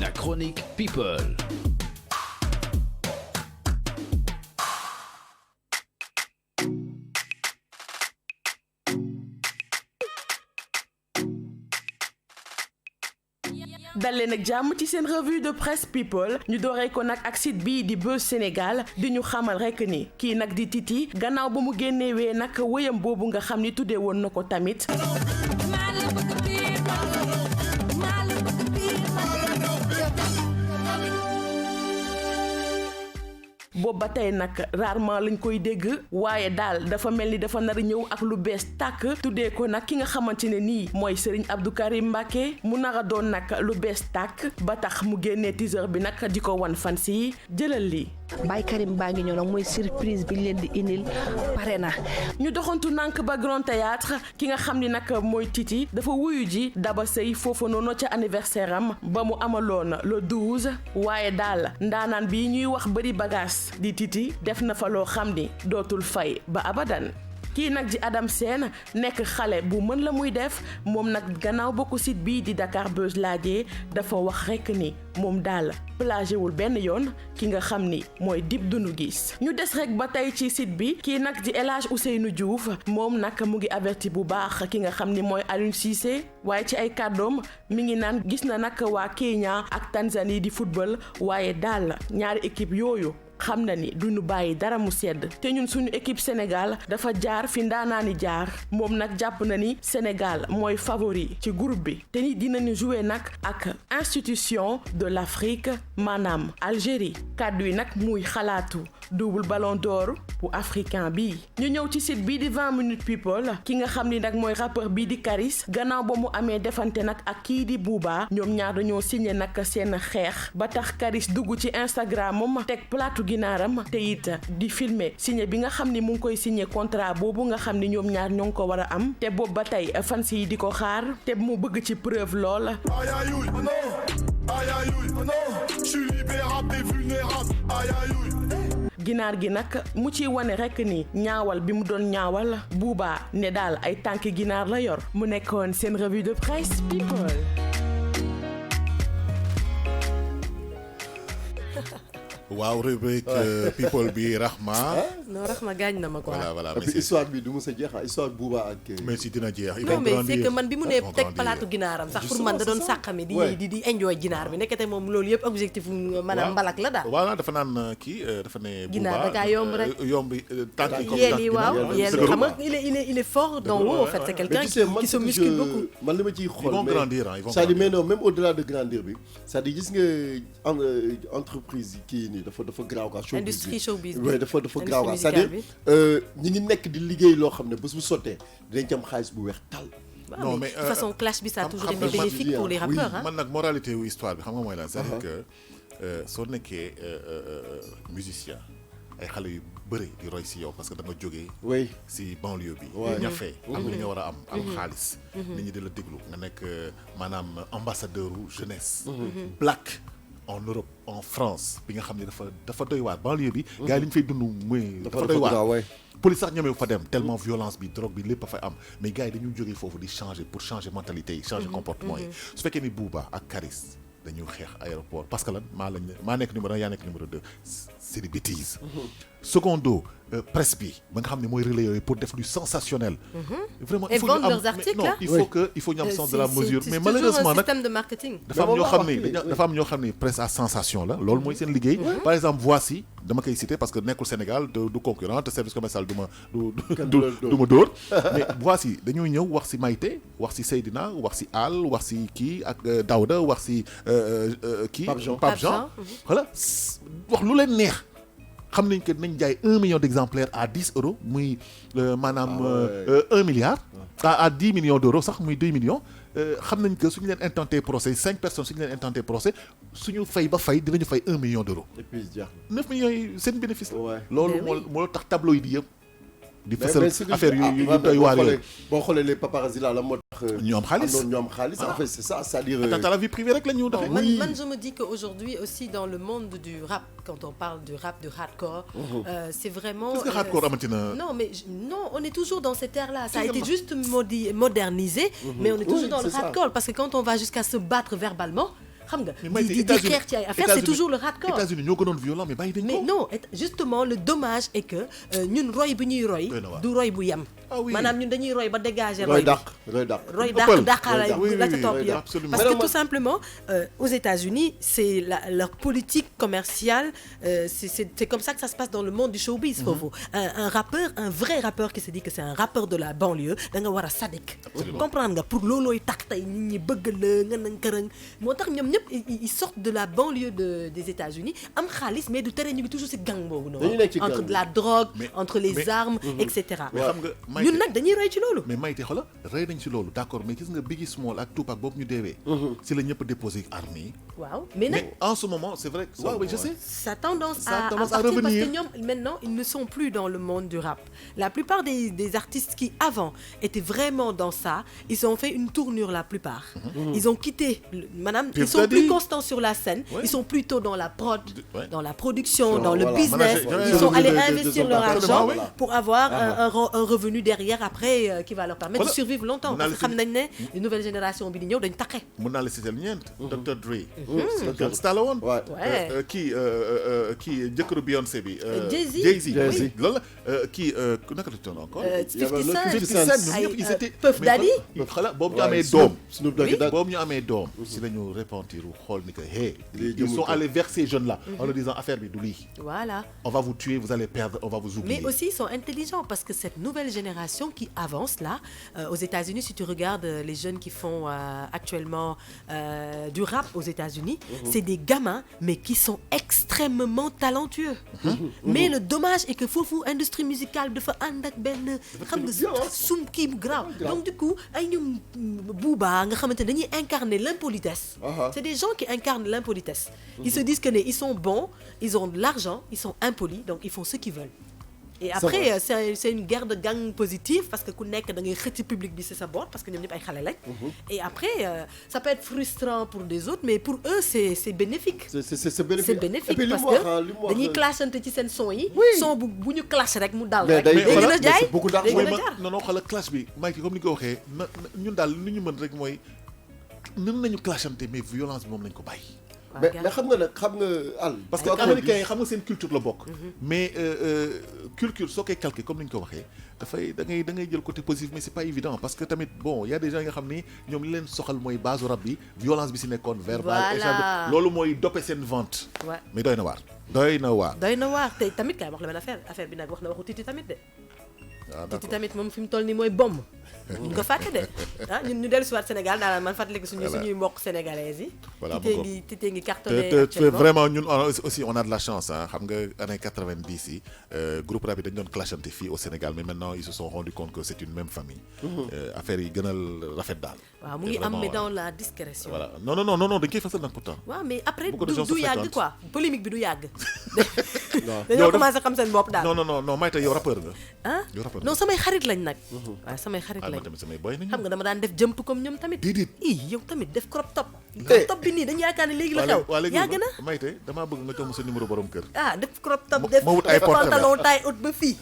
la chronique People. dal leen ak jàmm ci seen revue de presse people ñu dooree ko nag ak site bii di Buzz Sénégal di ñu xamal rekk ni kii nag di Titi gannaaw ba mu génnewee nag wëyam boobu nga xam ni tuddee woon na ko tamit boobu ba tey nag rarement lañ koy dégg waaye daal dafa mel ni dafa nar a ñëw ak lu bees tàkk tuddee ko nag ki nga xamante ne nii mooy Serigne Abdou Karim Mbacké mu nar a doon nag lu bees tàkk ba tax mu génnee teaser bi nag di ko wan fans yi jëlal lii. Baye Karim baa ngi ñëw nag mooy surprise bi leen di indil pare na. ñu doxantu nank ba Grand Théâtre ki nga xam ni nag mooy Titi dafa wuyu ji Daba Sey foofu noonu ca anniversaire am ba mu amaloon le 12 waaye daal ndaanaan bi ñuy wax bëri bagage di Titi def na fa loo xam ni dootul fay ba abadan. kii nag di Adam Sène nekk xale bu mën la muy def moom nag gannaaw bokku site bii di Dakar Buzz laajee dafa wax rekk ni moom daal plagié wul benn yoon ki nga xam ni mooy Dip Doundou Guiss ñu des rek ba tey ci site bi kii nag di El Hadj Ousseynou Diouf moom nag mu ngi averti bu baax ki nga xam ni mooy Aliou Cissé waaye ci ay kàddoom mi ngi naan gis na nag waa Kenya ak Tanzanie di football waaye daal ñaari équipe yooyu xam na ni duñu bàyyi dara mu sedd te ñun suñu équipe Sénégal dafa jaar fi ndaanaani jaar moom nag jàpp na ni Sénégal mooy favori ci groupe bi te ni dinañu jouer nag ak institution de l'Afrique maanaam Algérie kàddu yi nag muy xalaatu double ballon d'or bu africain bii ñu ñëw ci site bii di 20 minutes people ki nga xam ni nag mooy rappeur bii di Karis gannaaw ba mu amee defante nag ak kii di Booba ñoom ñaar dañoo signé nag seen xeex ba tax Karis dugg ci Instagram moom teg plateau ginaaram te it di filmer signé bi nga xam ni mu ngi koy signé contrat boobu nga xam ni ñoom ñaar ñoo ngi ko war a am te boobu ba tey fans yi di ko xaar te mu bëgg ci preuve lool. ginaar gi nag mu ciy wane rekk ni ñaawal bi mu doon ñaawal Booba ne daal ay tànk ginaar la yor mu nekkoon seen revue de presse people. waaw rubrique people bi Rahma. non Rahma gaañ na ma quoi. voilà mais histoire bi du mos a jeex histoire Booba ak. mais si dina jeex. non mais c'est que man bi mu nee teg palaatu ginaaram sax pour man da doon sàqami di enjoy ginaar bi nekkate moom loolu yëpp objectif maanaam mbalak la daal. waaw dafa naan kii dafa ne. ginaar da kaa yomb rek yomb tànk comme yéen yi waaw yéen xam nga il est fort d'en haut en fait c'est quelqu'un qui se muscle beaucoup. man li ma ciy xool ils vont grandir ils vont c'est-à-dire mais non même au-delà de grandir bi c'est-à-dire gis nga entreprise kii nii dafa graaw quoi. industrie showbiz bi dafa graaw quoi c'est-à-dire ñi ngi nekk di liggéey loo xam ne bés bu sottee dinañ ci am xaalis bu weex tàll. non mais de toute façon clash bi ça a toujours été bénéfique pour les rappeurs. man nag moralité wu histoire bi xam nga mooy lan c'est-à-dire que soo nekkee musicien ay xale yu bëri di roy si yow parce que da nga jógee si banlieue bi ñafee am li nga war a am xaalis nit ñi di la déglu nga nekk maanaam ambassadeur u jeunesse black en Europe en France bi nga xam ne dafa doy waar banlieue bi gars yi li ñu fay dund muy dafa doy waar police sax ñemewu fa dem tellement violence bi drogue bi lépp a fay am mais gars yi dañu jógee foofu di changer pour changer mentalité yi changer comportement yi su fekkee ni Booba ak Karis dañu xeex aéroport parce que lan maa nekk numéro 1 yaa nekk numéro 2 c'est des bêtises. Secondo presse bi ba nga xam ne mooy relais yooyu pour def lu sensationnel. Vraiment il faut ñu am il faut ñu am sens de la mesure. mais malheureusement nag système de marketing. dafa am ñoo xam ne presse à sensation la loolu mooy seen liggéey. par exemple Voici dama koy citer parce que nekkul Sénégal du concurrent te service commercial du ma dóor mais Voici dañoo ñëw wax ci Maïté wax ci Seydina wax ci Al wax ci kii ak Daouda wax ci kii Pape Jean voilà wax lu leen neex. xam nañ que nañ jaay 1 million d'exemplaires à 10 euros muy maanaam 1 milliard à 10 millions d'euros sax muy 2 millions xam nañ que suñu leen intenté procès 5 personnes suñu leen intenté procès suñu fay ba fay dinañu fay 1 million d'euros. Et puis 9 millions yi seen bénéfice la. loolu moo tax tableau yi di yëpp. di fësal affaire yu doy waar yooyu. boo xoolee les paparazzi là la moo tax. ñu am xaalis en fait c'est ça c'est-à-dire. Attends, la vie privée rek la ñu doxee. man je me dis qu'aujourd'hui aussi dans le monde du rap quand on parle du rap de hardcore. C'est vraiment. est-ce que hardcore amati na. non on est toujours dans cette ère-là ça a été juste modernisé. mais on est toujours dans le hardcore parce que quand on va jusqu'à se battre verbalement. xam nga mais di xeex ci ay affaire c'est toujours le hardcore. États-Unis ñoo gënoon violent mais bàyyi dañ ko. mais non justement le dommage est que ñun roy bi ñuy roy du roy bu yem. maanaam ñun dañuy roy ba dégager roy dàqaala la ca topp yëpp parce que tout simplement aux États-Unis c'est leur politique commerciale c'est comme ça que ça se passe dans le monde du showbiz foofu un vrai rappeur qui se dit que c'est un rappeur de la banlieue da nga war a sadik comprendre nga pour loolooy tax tey nit ñi bëgg la nga nang kërëng moo tax ñoom ñëpp ils sortent de la banlieue des États-Unis am xaalis mais du tere ñu ngi toujours ci gang boobu noonu entre de la drogue entre les armes et cetera ñun nag dañuy roy ci loolu mais Maïté xola rey nañ ci loolu d'accord mais gis nga Biggie Small ak Tupac boobu ñu deewee si la ñëpp déposé armes yi waaw mais en ce moment c'est vrai oui je sais ça tendance à revenir parce que ñoom maintenant ils ne sont plus dans le monde du rap la plupart des artistes qui avant étaient vraiment dans ça ils ont fait une tournure la plupart ils ont quitté madame ils sont plus constants sur la scène ils sont plutôt dans la prod dans la production dans le business ils sont allés investir leur argent pour avoir un revenu derrière après qui va leur permettre de survivre longtemps parce que xam nañ ne une nouvelle génération bi di ñëw dañ taqe mën naa la citer ñeent Dr. Dre Gangsta la woon kii jëkkëru Beyoncé bi Jay-Z loolu la kii naka la tudd encore 50 Cent ñoom ñëpp ils étaient Puff Daddy xala boobu ñu amee doom boobu ñu amee doom si la ñu repentir xool ni que hey ils sont allés vers ces jeunes là en leur disant affaire bi du lii voilà on va vous tuer vous allez perdre on va vous oublier mais aussi ils sont intelligents parce que cette nouvelle génération qui avance là aux États-Unis si tu regardes les jeunes qui font actuellement du rap aux États-Unis c'est des gamins mais qui sont extrêmement talentueux mais le dommage est que foofu industrie musicale dafa ànd ak benn xam nga sum kii bu grave donc du coup ay ñoom Booba nga xamante ne dañuy incarner l'impolitesse c'est des gens qui incarnent l'impolitesse ils se disent que ne ils sont bons ils ont de l'argent ils sont impolis donc ils font ce qu'ils veulent et après c'est une guerre de gang positive parce que ku nekk da ngay xëcc public bi c'est sa boor parce que ñoom ñëpp ay xale lañ et après ça peut être frustrant pour des autres mais pour eux c'est bénéfique c'est bénéfique parce que dañuy clashante ci seen son yi son bu ñu clash rek mu dal rek day gën a jaay day gën a jaar non xala clash bi Mike comme ni ko waxee ñun daal li ñu mën rek mooy mën nañu clashante mais violence bi moom lañ ko bàyyi mais xam nga Al parce que américains yi xam nga seen culture la bokk mais culture soo koy calquer comme ni ñu ko waxee dafay da ngay jël côté positif mais c'est pas évident parce que tamit bon y a des gens yi nga xam ni ñoom li leen soxal mooy base rap bi violence bi si nekkoon verbal échange loolu mooy doper seen vente mais doy na waar te tamit kay wax la benn affaire bi nag wax na waxu Titi tamit de Titi tamit moom fi mu toll nii mooy bomb ñu ko fàtte de ñun ñu dellu si waat Sénégal daal man fàttaliku suñuy mbokk sénégalais yi Titi ngi cartonné actuellement vraiment ñun aussi on a de la chance xam nga année 90 yi groupe rap yi dañu doon clashante fii au Sénégal mais maintenant ils se sont rendu compte que c'est une même famille affaire yi gënal rafet daal waaw mu ngi am mais dans la discrétion voilà non dañ koy fasal nag pourtant waaw mais après du yàgg quoi polémique bi du yàgg dañoo commencé xam seen bopp daal non Maïté yow rappeur nga non samay xarit lañ nag waaw samay xarit lañ xam nga dama daan def jëmp comme ñoom tamit yow tamit def crop top bi nii dañu yaakaar ne léegi la xew yàgg na Maïté damaa bëgg nga jox ma sa numéro borom kër def crop top def pantalon taille haute ba fii